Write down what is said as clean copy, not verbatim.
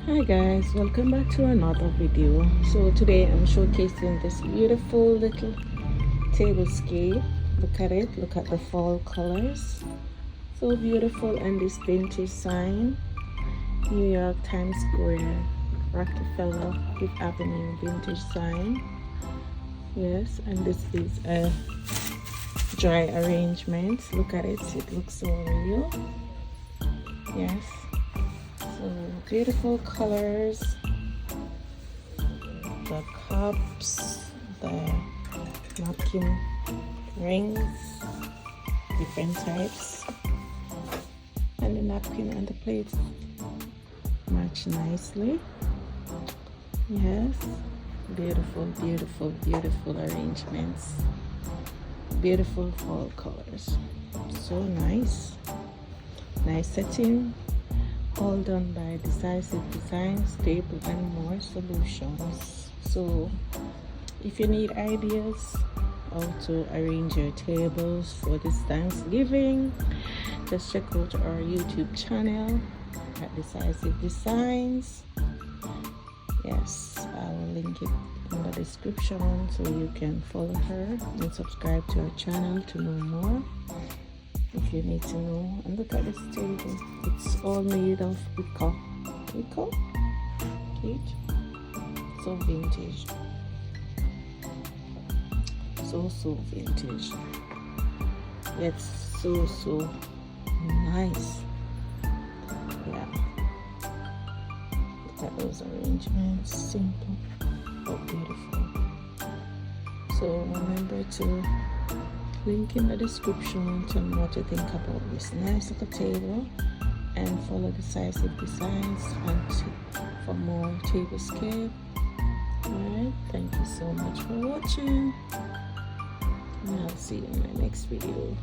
Hi guys, welcome back to another video. So today I'm showcasing this beautiful little tablescape. Look at it, look at the fall colors, so beautiful. And this vintage sign, New York Times Square, Rockefeller Fifth Avenue vintage sign. Yes, and this is a dry arrangement. Look at it, it looks so real. Yes, so beautiful colors, the cups, the napkin rings, different types, and the napkin and the plates match nicely. Yes, beautiful, beautiful, beautiful arrangements, beautiful fall colors, so nice setting, all done by Decisive Designs, Staple and More Solutions. So if you need ideas how to arrange your tables for this Thanksgiving, just check out our YouTube channel at Decisive Designs. Yes, I will link it in the description so you can follow her and subscribe to her channel to know more if you need to know. And look at this table, it's all made of wicker cage, so vintage, so vintage, yet so nice. Yeah, look at those arrangements, simple but beautiful. So remember to link in the description to know what you think about this nice little table, and follow Decisive Designs for more tablescape. Alright, thank you so much for watching, and I'll see you in my next video.